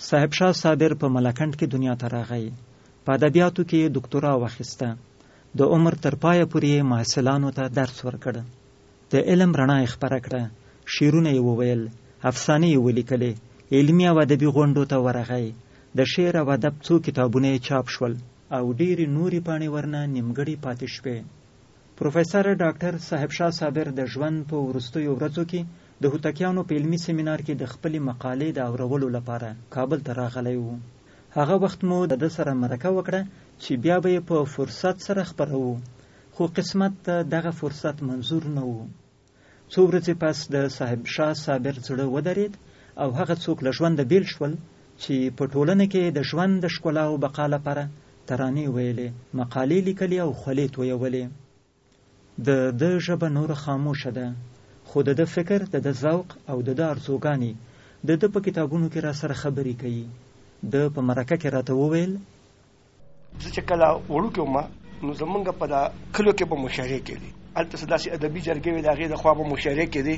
صاحب شاه صابر په ملکنډ کې دنیا ته راغی. په ادبیاتو کې دکتورا واخیسته. د عمر تر پایه پورې محصلانو ته درس ورکړ. د علم رڼا یې خپره کړه. شعرونه یې وویل، افسانې یې ولیکلې، علمي او ادبي غونډو ته ورغی. د شعر او ادب څو کتابونه یې چاپ شول او ډېرې نورې پاڼې ورنه نیمګړې پاتې شوې. پروفیسر ډاکټر صاحب شاه صابر د ژوند په وروستیو ورځو کې د هوتکیانو په علمي سیمینار کې د خپلې مقالې د اورولو لپاره کابل ته راغلی و. هغه وخت مو د ده سره مرکه وکړه چې بیا به یې په فرصت سره خپروو، خو قسمت ته دغه فرصت منظور نه و. څو ورځې پس د صاحب شاه صابر زړه ودرېد او هغه څوک له ژونده بیل شول چې په ټولنه کې د ژوند د ښکلا او بقا لپاره ترانې ویلې، مقالې لیکلې او خولې تویولې. د ده ژبه نوره خاموشه ده، خو د ده فکر، د ده ذوق او د ده ارزوګانې د ده په کتابونو کې را سره خبرې کوي. ده په مرکه کې راته وویل: زه چې کله وړوکی وم نو زمونږ په دا کلیو کې به مشاعرې کېدې. هلته څه داسې ادبي جرګې وې، د هغې د خوا به مشاعرې کېدې.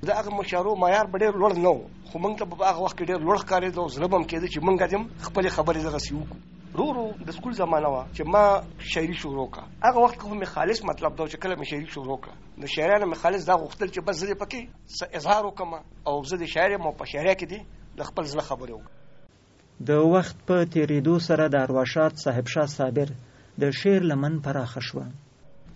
د هغه مشاعرو معیار به ډېر لوړ نه و، خو موږ ته به په هغه وخت کې ډېر لوړ ښکارېده او زړه به م کېده چې موږ هم خپلې خبرې دغسې وکړو. ورو د سکول زمانه وه چې ما شاعري شروع کړه. هغه وخت کې خو مې خالص مطلب دا و چې کله مې شاعري شروع کړه د شاعرانو مې خالص دا غوښتل چې بس زه دې پکې څه اظهار وکړم او زه د شاعر یم او په شاعرۍ کې دې د خپل زړه خبرې وکړم. د وخت په تېرېدو سره د ارواښاد صاحب شاه صابر د شعر لمن پراخه شوه.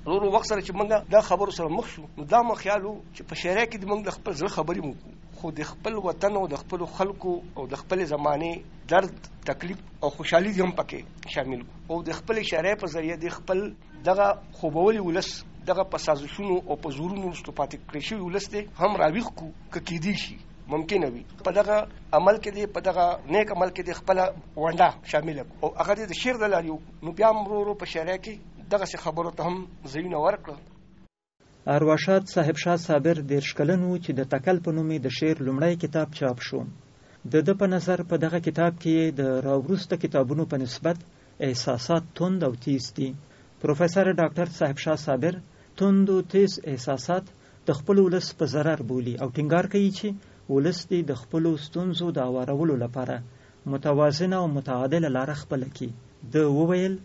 ورو وخت سره چې موږ دا خبرو سره مخ شو نو دا مو خیال و چې په شاعرۍ کې موږ د خپل زړه خبرې وکړو، خو د خپل وطن او د خپلو خلکو او د خپلې زمانې درد، تکلیف او خوشحالي هم پکې شامل او د خپلې شاعرۍ په ذریعه د خپل دغه خوبولي ولس دغه په سازشونو او په زورونو وروستو پاتې کړی شوي ولس دی هم راویښ کړو که کیدی شي ممکنه وي په دغه عمل کې دی، په دغه نیک عمل کې دی خپله ونډه شامله کړو او هغه د شعر د لارې نو بیا هم ورو ورو په شاعرۍ کې دغسې خبرو ته هم ځایونه ورکړل. ارواښاد صاحب شاه صابر 30 کلن و چې د تکل په نوم د شعر لومړی کتاب چاپ شو. د ده په نظر په دغه کتاب کې د راوروسته کتابونو په نسبت احساسات تند او تیز دي. پروفیسر ډاکټر صاحب شاه صابر تند او تیز احساسات د خپل ولس په ضرر بولي او ټینګار کوي چې ولس دې د خپلو ستونزو د هوارولو لپاره متوازنه او متعادله لاره خپله کړي. ده وویل: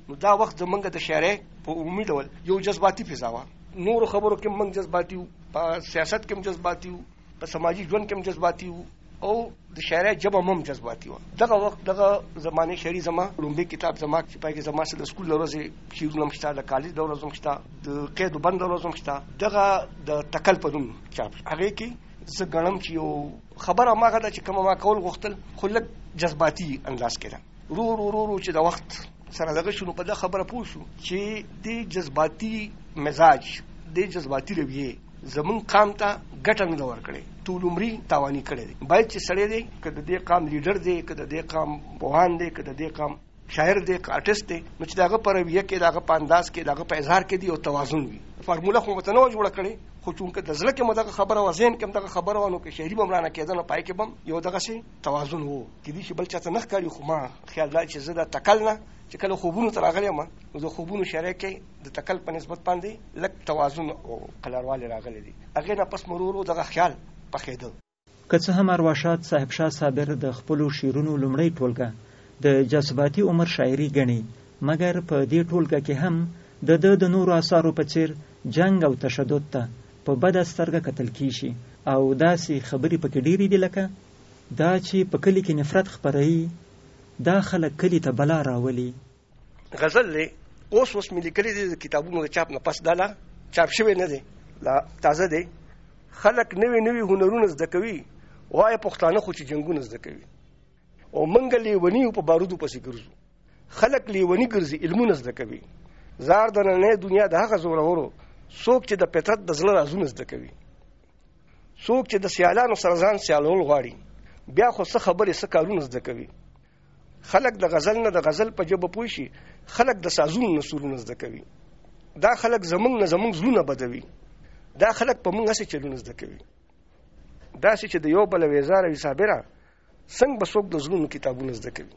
نو دا وخت زمونږ د شاعرۍ په عمومي ډول یو جذباتي فضا وه. نورو خبرو کې موږ جذباتي وو، په سیاست کې هم جذباتي وو، په سماجي ژوند کې هم جذباتي وو او د شاعرۍ ژبه هم جذباتي وه. دغه وخت دغه زمانې شعري زما لومړی کتاب زما چې پای کې زما سره د سکول د ورځې شعرونه هم شته، د کالج د ورځو هم شته، د قید و بند د ورځو هم شته. دغه د تکل په نوم چاپ هغې کې زه ګڼم چې یو خبره هماغه ده چې کومه ما کول غوښتل خو لږ جذباتي انداز کې ده. ورو چې د وخت سره دغه شو نو په دا خبره پوه شو چې د جذباتي مزاج، د جذباتي رویې زمون قام ته ګټه نه ده ورکړې، ټول عمري تاواني کړی دی. باید چې سړی دی که د دې قام لیډر دی، که د دې قام پوهان دی، که د دې قام شاعر دی، که آرټسټ دی، نو چې د هغه په رویه کې، د هغه په انداز کې، د هغه په اظهار کې دی یو توازن وي. فارموله خو ورته نه وه جوړه کړې، خو چونکه د زړه کې مو دغه خبره وه، ذهن کې هم دغه خبره وه، نو که شعري به هم رانه کېده نو پای کې به هم یو دغسې توازن و. کېدای شي بل چاته نه ښکاري، خو ما خیال دا چې زه د تکل نه چې کله خوبونو ته راغلی یم نو د خوبونو شاعرۍ کې د تکل په نسبت باندې لږ توازن او قلاروالی راغلی دی. هغې نه پس مو ورو ورو دغه خیال پخېده. که څه هم ارواښاد صاحب شاه صابر د خپلو شعرونو لومړۍ ټولګه د جذباتي عمر شاعري ګڼي، مګر په دې ټولګه کې هم د ده د نورو اثارو په څیر جنګ او تشدد ته په بده سترګه کتل کیږي او داسې خبرې پکې ډېرې دي لکه دا چې په کلي کې نفرت خپروي، دا خلک کلي ته بلا راولي. غزل دی اوس مې لیکلی دی د کتابونو د چاپ نه پس دا لا چاپ شوی نه دی، لا تازه دی. خلک نوي هنرونه زده کوي، وایه پښتانه خو چې جنګونه زده کوي او موږ لیوني په بارودو پسې ګرځو. خلک لیوني ګرځي، علمونه زده کوي. زار د نننۍ دنیا د هغه زورورو څوک چې د فطرت د زړه رازونه زده کوي، څوک چې د سیالانو سره ځان سیالول غواړي، بیا خو څه خبرې څه کارونه زده کوي. خلک د غزل نه د غزل په ژبه پوه شي، خلک د سازونو نه سورونه زده کوي. دا خلک زمونږ نه زمونږ زړونه بدوي، دا خلک په موږ هسې چلونه زده کوي. داسې چې د یو بله ویزاره وي صابره، څنګه به څوک د زړونو کتابونه زده کوي.